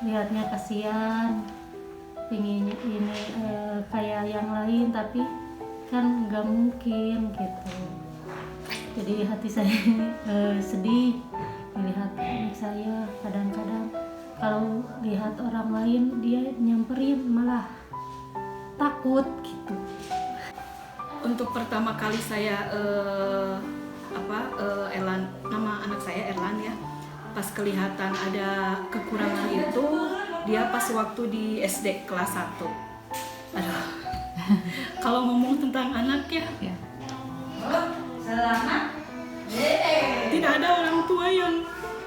lihatnya kasihan, pengennya ini kayak yang lain, tapi kan nggak mungkin gitu. Jadi hati saya sedih melihat anak saya. Kadang-kadang kalau lihat orang lain dia nyamperin malah takut gitu. Untuk pertama kali saya Erlan, nama anak saya Erlan ya, pas kelihatan ada kekurangan itu dia pas waktu di SD kelas 1. Aduh, kalau ngomong tentang anak ya, tidak ada orang tua yang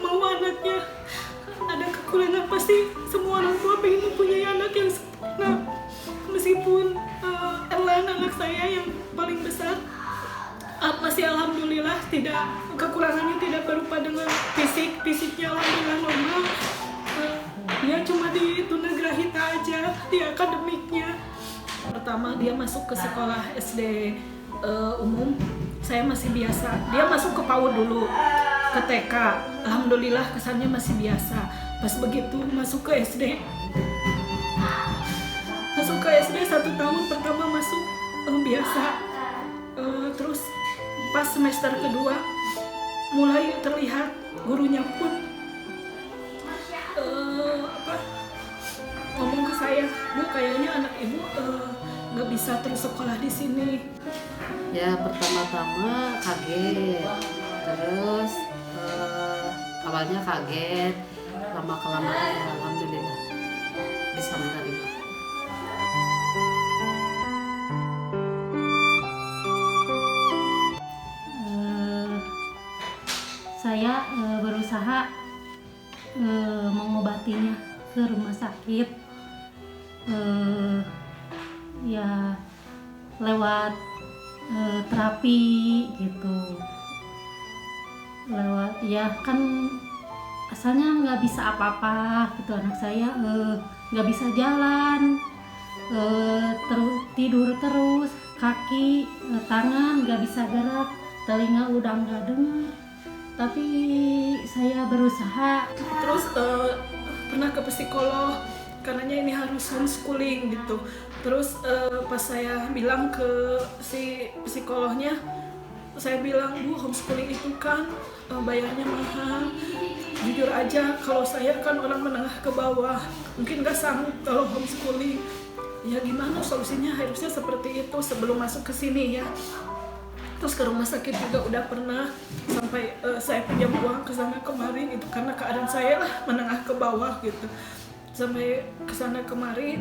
mau anaknya ada kekurangan. Pasti semua orang tua pengen mempunyai anak yang sempurna. Meskipun Erlan anak saya yang paling besar, masih alhamdulillah tidak, kekurangannya tidak berupa dengan fisiknya alhamdulillah normal. Dia cuma di tunagrahita aja di akademiknya. Pertama dia masuk ke sekolah SD umum, saya masih biasa. Dia masuk ke PAUD dulu, ke TK, alhamdulillah kesannya masih biasa. Pas begitu masuk ke SD, 1 tahun pertama masuk biasa. Terus pas semester kedua mulai terlihat gurunya pun ngomong ke saya, "Bu, kayaknya anak ibu nggak bisa terus sekolah di sini." Ya pertama-tama kaget, terus awalnya kaget, lama-kelamaan ya alhamdulillah bisa menerima. Saya berusaha mengobatinya ke rumah sakit, ya lewat terapi gitu, lewat ya kan asalnya nggak bisa apa-apa gitu anak saya, nggak bisa jalan, tidur terus, kaki tangan nggak bisa gerak, telinga udah nggak dengar, tapi saya berusaha. Terus pernah ke psikolog, karenanya ini harus homeschooling gitu. Terus pas saya bilang ke si psikolognya, saya bilang, "Bu, homeschooling itu kan bayarnya mahal. Jujur aja kalau saya kan orang menengah ke bawah, mungkin gak sanggup kalau homeschooling. Ya gimana solusinya, harusnya seperti itu sebelum masuk ke sini ya." Terus ke rumah sakit juga udah pernah, sampai saya pinjam uang ke sana kemarin, itu karena keadaan saya lah menengah ke bawah gitu. Sampai ke sana kemari,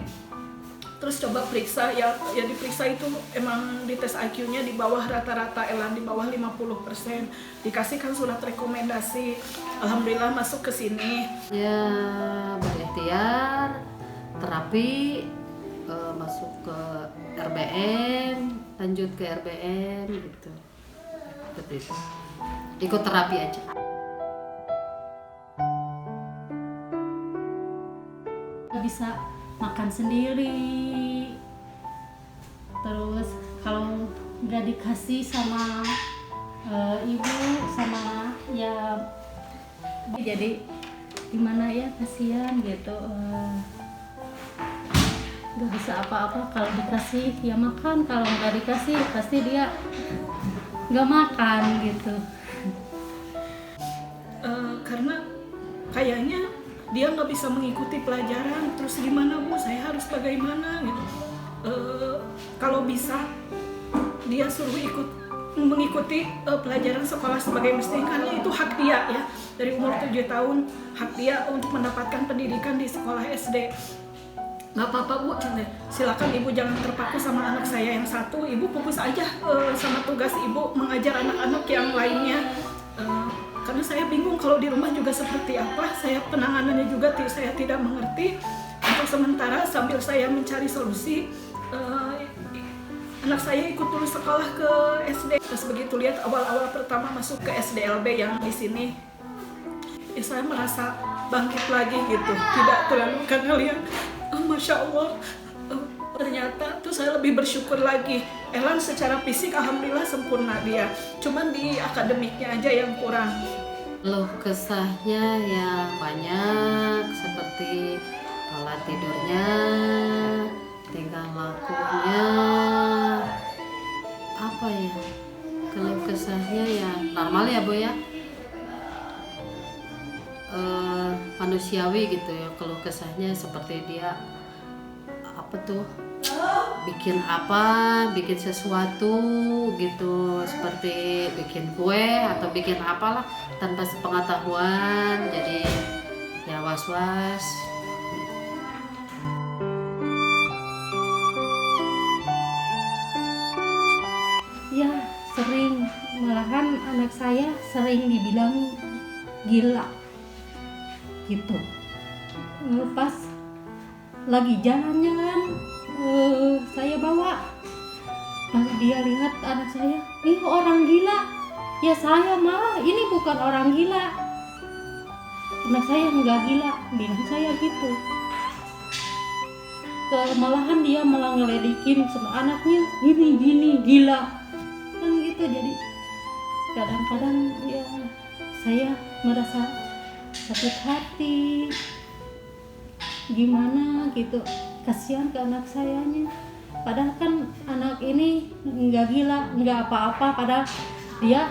terus coba periksa, ya diperiksa itu emang di tes IQ-nya di bawah rata-rata Erlan, di bawah 50%. Dikasihkan surat rekomendasi, alhamdulillah masuk ke sini. Ya berikhtiar, terapi, masuk ke RBM, lanjut ke RBM gitu. Seperti itu. Ikut terapi aja. Bisa makan sendiri, terus kalau nggak dikasih sama ibu sama ya, jadi gimana ya, kasihan gitu. Nggak bisa apa-apa, kalau dikasih ya makan, kalau nggak dikasih pasti dia nggak makan gitu. Karena kayaknya dia nggak bisa mengikuti pelajaran. Terus gimana, Bu, saya harus bagaimana gitu. Kalau bisa dia suruh mengikuti pelajaran sekolah sebagai mestinya, karena itu hak dia ya, dari umur 7 tahun hak dia untuk mendapatkan pendidikan di sekolah SD. Nggak apa-apa, Bu, silakan ibu jangan terpaku sama anak saya yang satu, ibu fokus aja sama tugas ibu mengajar anak-anak yang lainnya. Karena saya bingung kalau di rumah juga seperti apa, saya penanganannya juga saya tidak mengerti. Untuk sementara sambil saya mencari solusi, anak saya ikut dulu sekolah ke SD. Terus begitu lihat awal-awal pertama masuk ke SDLB yang di sini, ya saya merasa bangkit lagi gitu, tidak terlalu karena lihat, Masya Allah, ternyata tuh saya lebih bersyukur lagi. Erlan secara fisik alhamdulillah sempurna dia, cuman di akademiknya aja yang kurang. Keluh kesahnya ya banyak, seperti pola tidurnya, tingkah lakunya, apa ya, keluh kesahnya ya normal ya Bu ya. Manusiawi gitu ya, keluh kesahnya seperti dia apa tuh, bikin sesuatu gitu, seperti bikin kue atau bikin apalah tanpa sepengetahuan, jadi ya was-was. Ya, sering, malahan anak saya sering dibilang gila gitu. Pas lagi jalan-jalan, saya bawa, pas dia lihat anak saya, ih orang gila. Ya saya marah, ini bukan orang gila, anak saya nggak gila, bilang saya gitu. Malahan dia malah ngeledekin sama anaknya, gini gila kan gitu. Jadi kadang-kadang ya saya merasa sakit hati, gimana gitu, kasihan ke anak sayanya. Padahal kan anak ini nggak gila, nggak apa-apa, padahal dia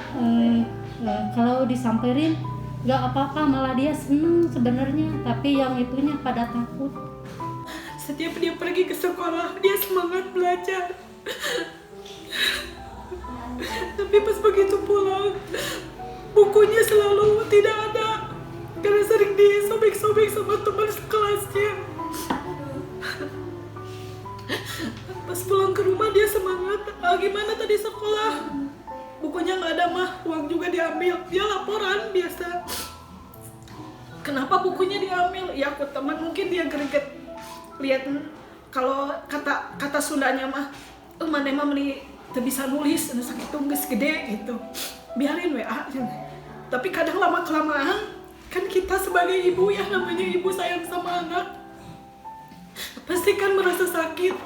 kalau disamperin nggak apa-apa, malah dia seneng sebenarnya, tapi yang itunya pada takut. Setiap dia pergi ke sekolah, dia semangat belajar. Tapi pas begitu pulang, bukunya selalu tidak ada, karena sering disobek-sobek sama teman sekelasnya. Pas pulang ke rumah dia semangat, gimana tadi sekolah? Bukunya nggak ada mah, uang juga diambil. Dia laporan biasa. Kenapa bukunya diambil? Ya aku teman, mungkin dia greget. Lihat kalau kata Sundanya mah, mana mah meni teu bisa nulis, sakit geus gede gitu. Biarin WA. Tapi kadang lama kelamaan kan kita sebagai ibu ya, namanya ibu sayang sama anak, pasti kan merasa sakit.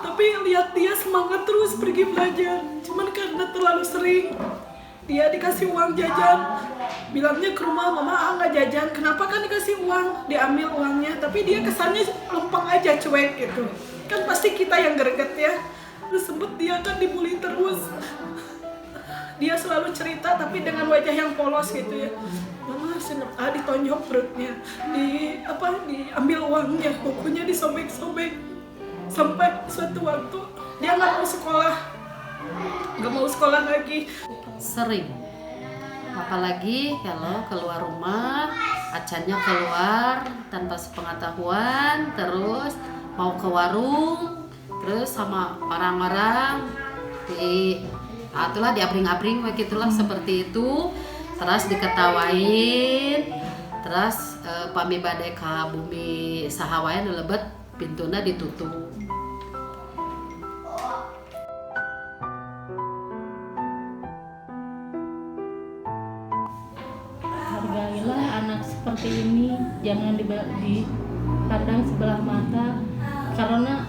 Tapi lihat dia semangat terus pergi belajar. Cuman karena terlalu sering dia dikasih uang jajan, bilangnya ke rumah, mama nggak jajan. Kenapa? Kan dikasih uang, diambil uangnya, tapi dia kesannya lempeng aja, cuek gitu. Kan pasti kita yang greget ya. Terus sempet dia kan dibully terus. Dia selalu cerita tapi dengan wajah yang polos gitu ya. Mama ditonjok perutnya, diambil uangnya, bukunya disobek-sobek. Sampai suatu waktu dia nggak mau sekolah lagi. Sering, apalagi kalau keluar rumah, acannya keluar tanpa sepengetahuan, terus mau ke warung, terus sama orang-orang itulah diabring-abring begitulah, seperti itu, terus diketawain, terus pami bade ka bumi sahawayan lebet, pintuna ditutup. Hargailah anak seperti ini, jangan dipandang sebelah mata, karena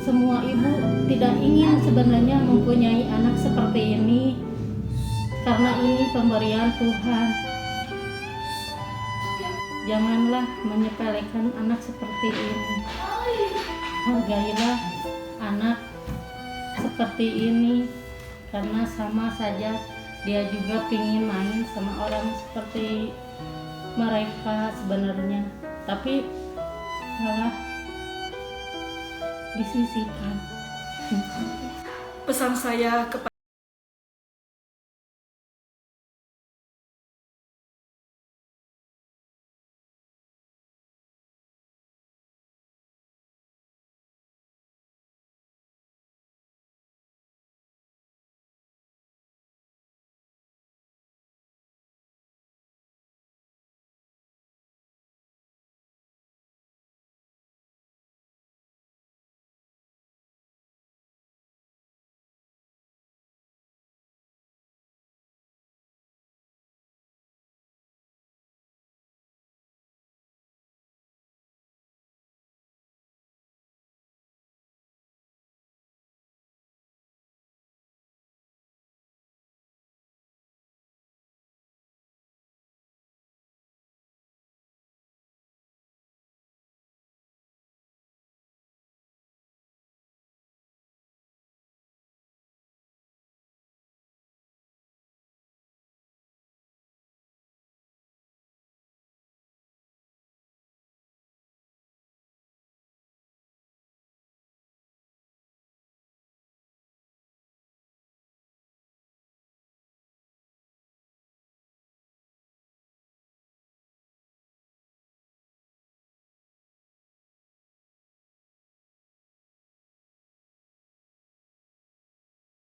semua ibu tidak ingin sebenarnya mempunyai anak seperti ini, karena ini pemberian Tuhan. Janganlah menyepelekan anak seperti ini. Hargailah anak seperti ini, karena sama saja dia juga pingin main sama orang seperti mereka sebenarnya, tapi malah disisihkan. Pesan saya kepada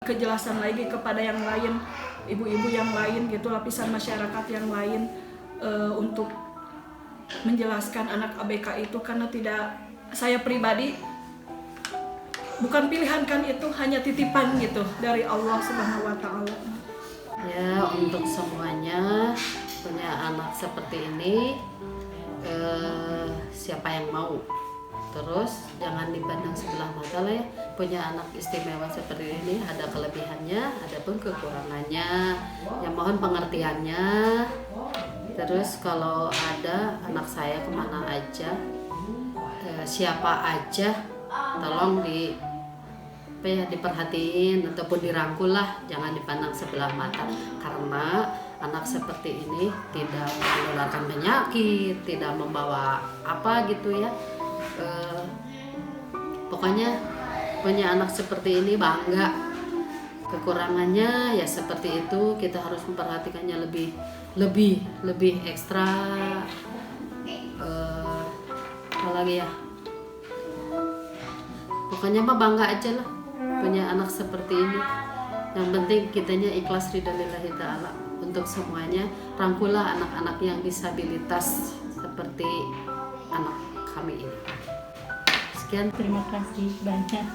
kejelasan lagi kepada yang lain, ibu-ibu yang lain gitu, lapisan masyarakat yang lain, untuk menjelaskan anak ABK itu, karena saya pribadi bukan pilihan kan, itu hanya titipan gitu dari Allah Subhanahu wa Ta'ala. Ya, untuk semuanya punya anak seperti ini, siapa yang mau, terus jangan dipandang sebelah mata lah ya. Punya anak istimewa seperti ini ada kelebihannya, ada pun kekurangannya, ya mohon pengertiannya. Terus kalau ada anak saya kemana aja, siapa aja, tolong diperhatiin ataupun dirangkul lah, jangan dipandang sebelah mata, karena anak seperti ini tidak menularkan penyakit, tidak membawa apa gitu ya. Pokoknya punya anak seperti ini bangga. Kekurangannya ya seperti itu, kita harus memperhatikannya lebih ekstra. Apa lagi ya, pokoknya mah bangga aja lah punya anak seperti ini. Yang penting kitanya ikhlas ridha lillahi ta'ala. Untuk semuanya, rangkulah anak-anak yang disabilitas seperti anak kami ini. Sekian, Terima kasih banyak.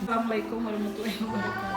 Assalamualaikum warahmatullahi wabarakatuh.